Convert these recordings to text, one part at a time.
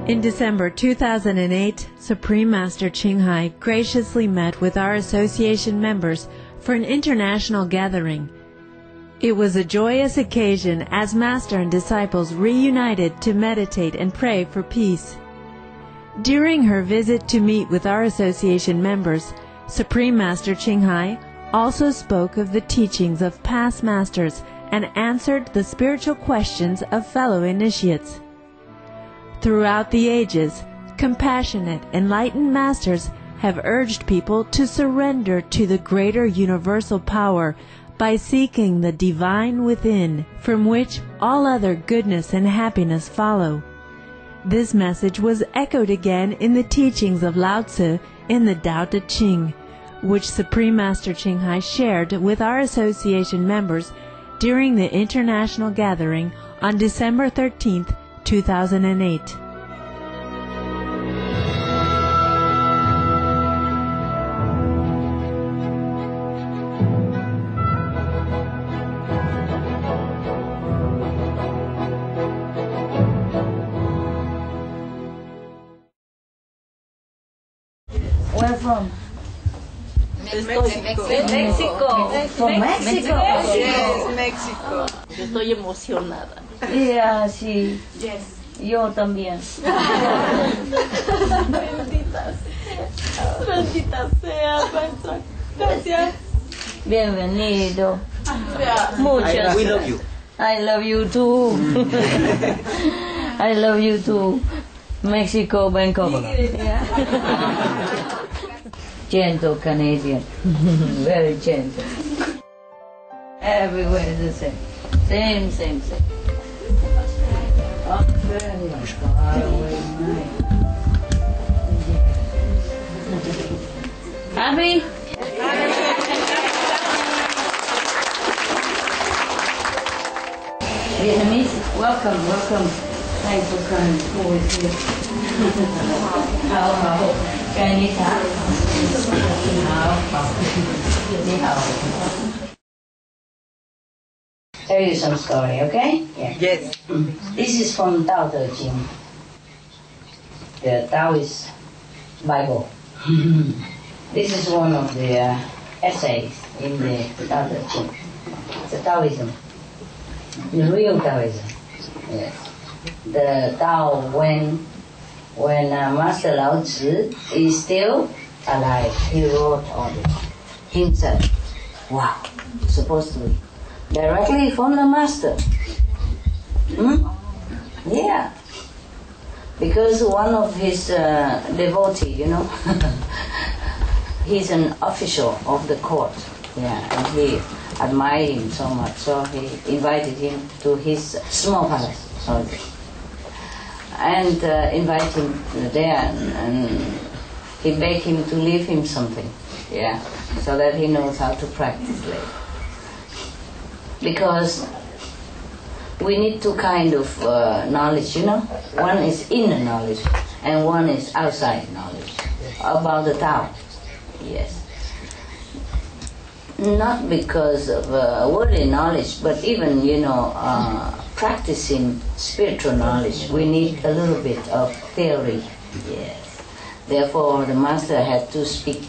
In December 2008, Supreme Master Chinghai graciously met with our association members for an international gathering. It was a joyous occasion as Master and disciples reunited to meditate and pray for peace. During her visit to meet with our association members, Supreme Master Chinghai also spoke of the teachings of past masters and answered the spiritual questions of fellow initiates. Throughout the ages, compassionate, enlightened masters have urged people to surrender to the greater universal power by seeking the divine within, from which all other goodness and happiness follow. This message was echoed again in the teachings of Lao Tzu in the Tao Te Ching, which Supreme Master Chinghai shared with our association members during the international gathering on December 13, 2008. Where from? Mexico. From Mexico. Yes, Mexico. Yo estoy emocionada. Yeah, sí. Yes. Yo también. Bendita sea, maestra. Gracias. Bienvenido. Muchas. We love you. I love you too. I love you too. Mexico, Bangkok. Gentle Canadian. Very gentle. Everywhere is the same. Same. Oh, very far away. Happy? Vietnamese, welcome. Thanks for coming. Who is here? Hào. Cái ni hào. Ni hào. Tell you some story, okay? Yeah. Yes. This is from Tao Te Ching, the Taoist Bible. This is one of the essays in the Tao Te Ching. It's a Taoism, the real Taoism. Yes. The Tao when Master Lao Tzu is still alive, he wrote on it himself. Wow, supposed to be directly from the Master. Yeah, because one of his devotee, he's an official of the court. Yeah, and he admired him so much, so he invited him to his small palace. And invite him there, and he begged him to leave him something, yeah, so that he knows how to practice later. Because we need two kind of knowledge, One is inner knowledge, and one is outside knowledge about the Tao. Yes. Not because of worldly knowledge, but even, practicing spiritual knowledge, we need a little bit of theory. Yes. Therefore, the Master had to speak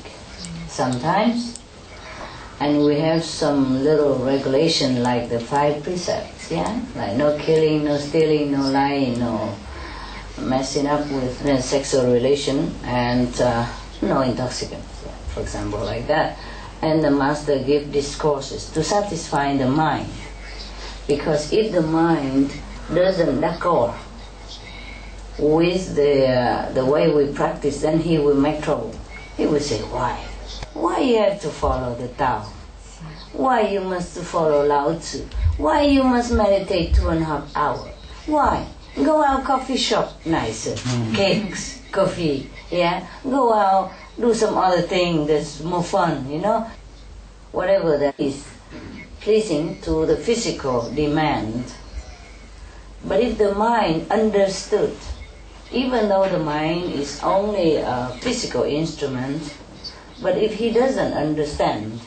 sometimes, and we have some little regulation like the 5 precepts, yeah? Like no killing, no stealing, no lying, no messing up with sexual relation, and no intoxicants, yeah, for example, like that. And the Master gave discourses to satisfy the mind. Because if the mind doesn't d'accord with the way we practice, then he will make trouble. He will say, why? Why you have to follow the Tao? Why you must follow Lao Tzu? Why you must meditate 2.5 hours? Why? Go out coffee shop, nicer, cakes, coffee, yeah? Go out, do some other thing that's more fun, Whatever that is pleasing to the physical demand. But if the mind understood, even though the mind is only a physical instrument, but if he doesn't understand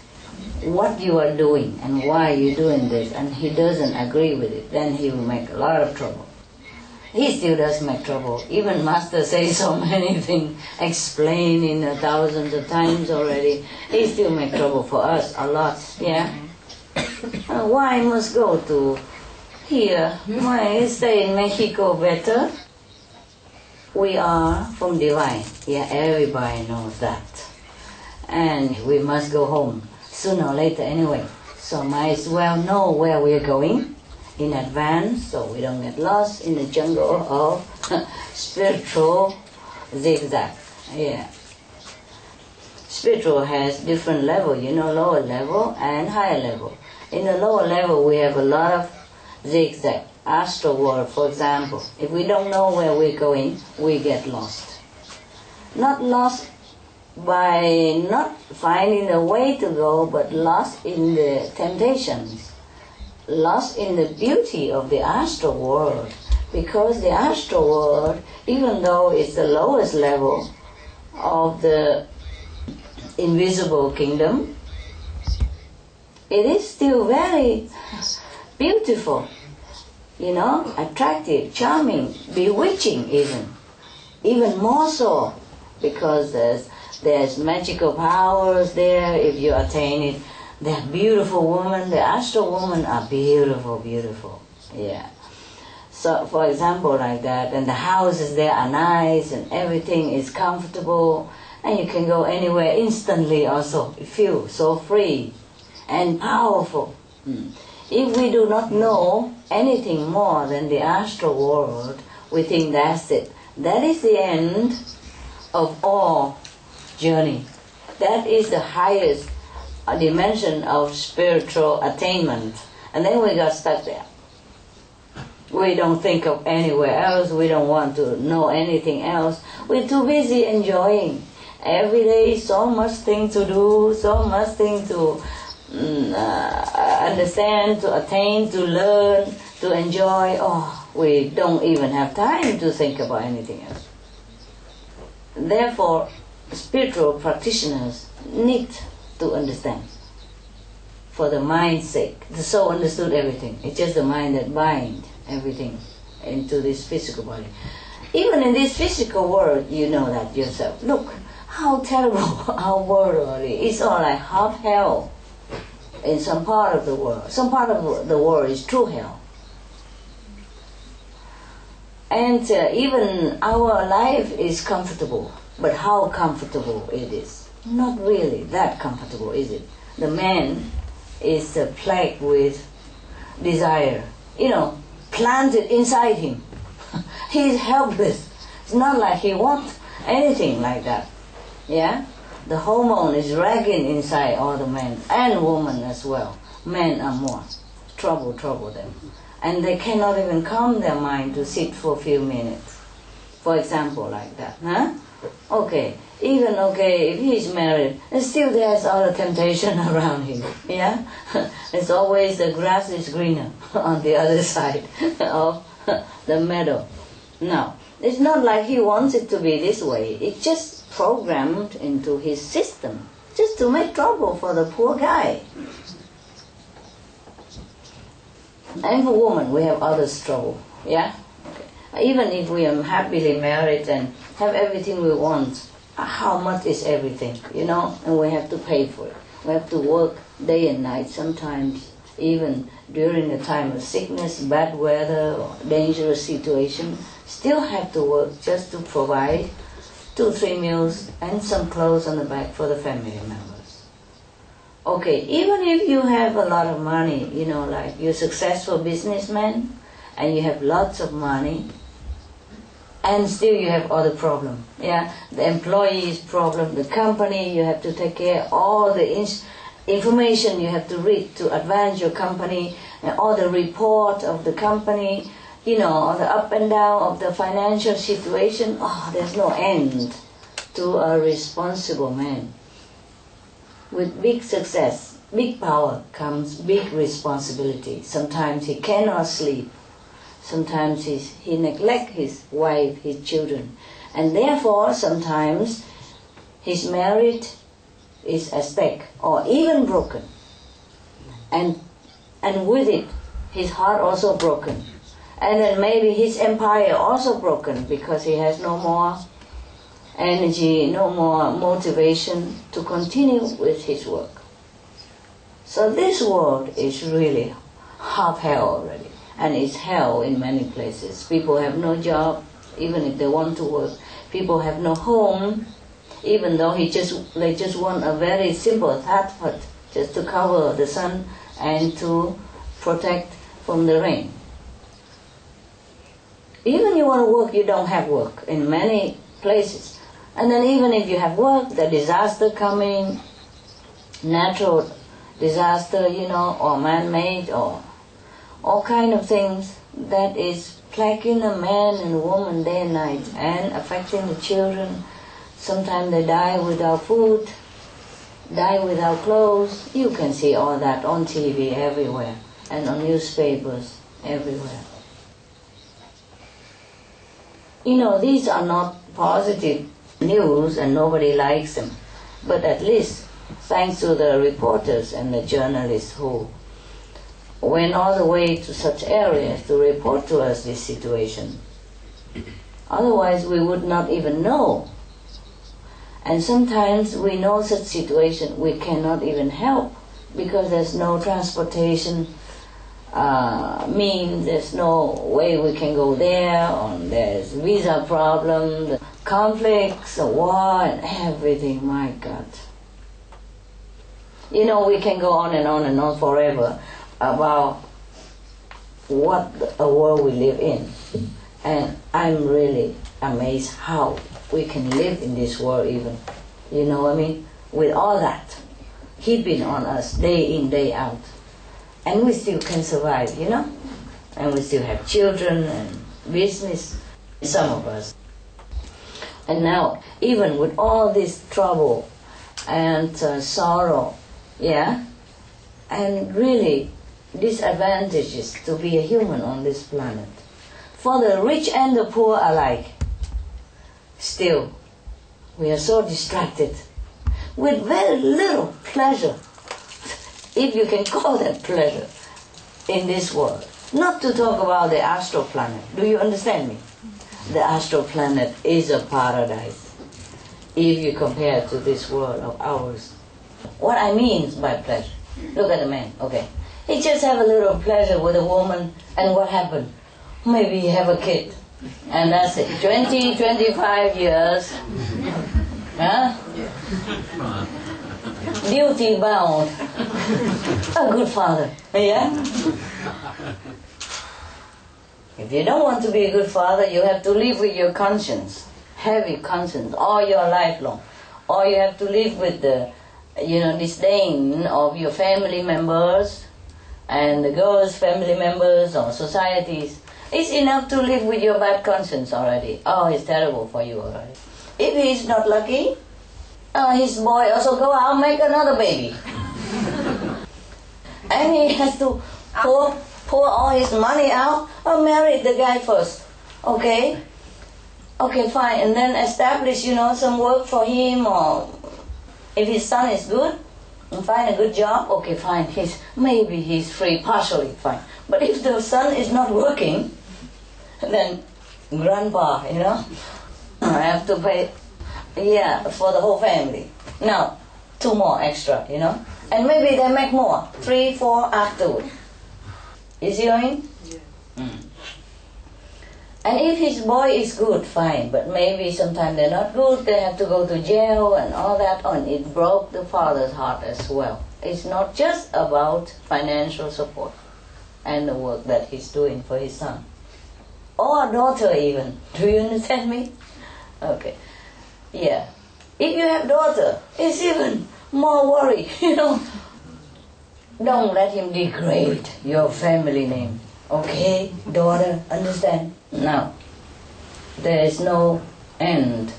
what you are doing and why you're doing this, and he doesn't agree with it, then he will make a lot of trouble. he still does make trouble. Even Master says so many things, explain in thousands of times already. He still make trouble for us a lot, yeah? Why must go to here? Why stay in Mexico better? We are from divine, yeah, everybody knows that. And we must go home sooner or later anyway. So might as well know where we're going in advance so we don't get lost in the jungle of spiritual zigzag. Yeah. Spiritual has different level, lower level and higher level. In the lower level we have a lot of zigzag. Astral world, for example. If we don't know where we're going, we get lost. Not lost by not finding a way to go, but lost in the temptations, lost in the beauty of the astral world. Because the astral world, even though it's the lowest level of the invisible kingdom, it is still very beautiful, attractive, charming, bewitching even more so, because there's magical powers there if you attain it. They're beautiful women. The astral women are beautiful, beautiful. Yeah. So, for example, like that, and the houses there are nice, and everything is comfortable, and you can go anywhere instantly. Also, you feel so free and powerful. If we do not know anything more than the astral world, we think that's it. That is the end of all journey. That is the highest dimension of spiritual attainment. And then we got stuck there. We don't think of anywhere else. We don't want to know anything else. We're too busy enjoying. Every day, so much thing to do, so much thing to understand, to attain, to learn, to enjoy. We don't even have time to think about anything else. Therefore, spiritual practitioners need to understand. For the mind's sake, the soul understood everything. It's just the mind that binds everything into this physical body. Even in this physical world, you know that yourself. Look, how terrible our world really is. It's all like half hell in some part of the world. Some part of the world is true hell. And even our life is comfortable. But how comfortable it is? Not really that comfortable, is it? The man is plagued with desire, planted inside him. He is helpless. It's not like he wants anything like that. Yeah? The hormone is ragging inside all the men and women as well. Men are more. Trouble them. And they cannot even calm their mind to sit for a few minutes. For example, like that. Huh? Okay, if he's married, and still there's other temptation around him. Yeah? It's always the grass is greener on the other side of the meadow. No, it's not like he wants it to be this way. It's just programmed into his system, just to make trouble for the poor guy. And for women, we have other trouble. Yeah? Okay. Even if we are happily married and have everything we want, how much is everything, and we have to pay for it. We have to work day and night sometimes, even during the time of sickness, bad weather, or dangerous situation, still have to work just to provide 2-3 meals and some clothes on the back for the family members. Okay, even if you have a lot of money, like you're a successful businessman, and you have lots of money, and still you have other problem. Yeah, the employee's problem, the company, you have to take care of all the information you have to read to advance your company, and all the report of the company, all the up and down of the financial situation. There's no end to a responsible man. With big success, big power comes big responsibility. Sometimes he cannot sleep. Sometimes he neglects his wife, his children. And therefore, sometimes his marriage is at stake or even broken. And with it, his heart also broken. And then maybe his empire also broken because he has no more energy, no more motivation to continue with his work. So this world is really half hell already, and it's hell in many places. People have no job, even if they want to work. People have no home, even though they just want a very simple thatch hut, just to cover the sun and to protect from the rain. Even you want to work, you don't have work in many places. And then even if you have work, the disaster coming, natural disaster, or man-made, or all kind of things that is plaguing a man and woman day and night and affecting the children. Sometimes they die without food, die without clothes. You can see all that on TV everywhere and on newspapers everywhere. These are not positive news and nobody likes them. But at least, thanks to the reporters and the journalists who went all the way to such areas to report to us this situation. Otherwise, we would not even know. And sometimes we know such situation, we cannot even help because there's no transportation means, there's no way we can go there, or there's visa problem, the conflicts, the war, and everything. My God. We can go on and on and on forever about what a world we live in. And I'm really amazed how we can live in this world even. With all that heaping on us day in, day out. And we still can survive, And we still have children and business, some of us. And now, even with all this trouble and sorrow, and really disadvantages to be a human on this planet, for the rich and the poor alike, still, we are so distracted with very little pleasure, if you can call that pleasure, in this world. Not to talk about the astral planet. Do you understand me? The astral planet is a paradise if you compare to this world of ours. What I mean by pleasure, look at the man, okay. He just have a little pleasure with a woman, and what happened? Maybe he have a kid, and that's it. 20, 25 years, huh? Duty bound, a good father, yeah? If you don't want to be a good father, you have to live with your conscience, heavy conscience, all your life long. Or you have to live with the, disdain of your family members and the girls' family members or societies. It's enough to live with your bad conscience already. Oh, it's terrible for you already. If he's not lucky, his boy also go out and make another baby. And he has to pour all his money out, or marry the guy first. Okay, fine. And then establish, some work for him, or if his son is good, and find a good job, okay, fine. Maybe he's free, partially, fine. But if the son is not working, then grandpa, I have to pay, for the whole family. Now, 2 more extra, and maybe they make more, 3, 4 afterward. You see what I mean? Yeah. And if his boy is good, fine, but maybe sometimes they're not good, they have to go to jail and all that, and it broke the father's heart as well. It's not just about financial support and the work that he's doing for his son. Or daughter even. Do you understand me? Okay. Yeah. If you have daughter, it's even more worry, Don't let him degrade your family name. Okay, daughter, understand? Now, there is no end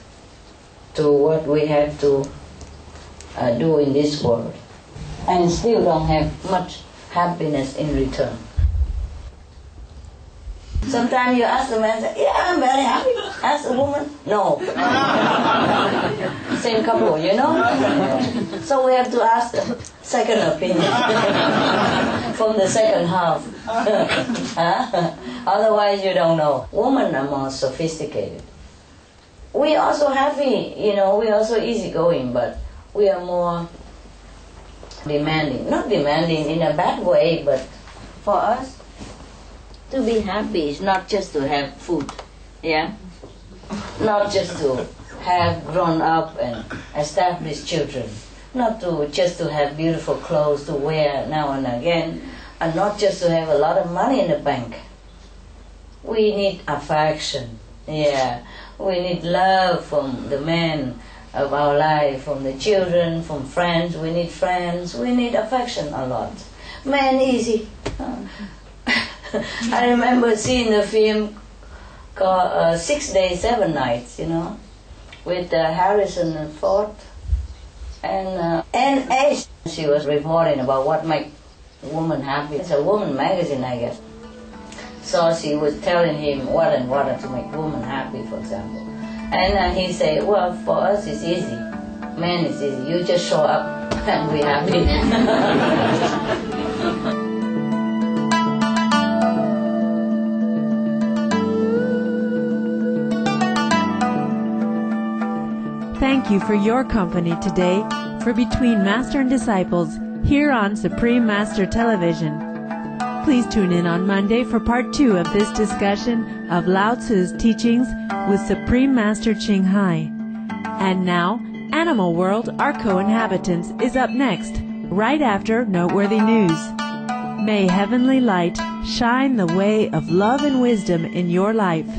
to what we have to do in this world, and still don't have much happiness in return. Sometimes you ask the man, say, I'm very happy. Ask the woman, no. Same couple, So we have to ask the second opinion from the second half. Otherwise, you don't know. Women are more sophisticated. We also happy, we also easygoing, but we are more demanding. Not demanding in a bad way, but for us, to be happy is not just to have food, yeah? Not just to have grown up and established children. Not just to have beautiful clothes to wear now and again, and not just to have a lot of money in the bank. We need affection, yeah. We need love from the men of our life, from the children, from friends. We need friends. We need affection a lot. Man, easy. I remember seeing the film called 6 Days, 7 Nights, with Harrison Ford and Ash. She was reporting about what makes a woman happy. It's a woman magazine, I guess. So she was telling him what and what to make woman happy, for example. And he said, well, for us it's easy. Man, it's easy. You just show up and we're happy. Thank you for your company today for Between Master and Disciples here on Supreme Master Television. Please tune in on Monday for part 2 of this discussion of Lao Tzu's teachings with Supreme Master Ching Hai. And now, Animal World, Our Co-Inhabitants is up next, right after Noteworthy News. May heavenly light shine the way of love and wisdom in your life.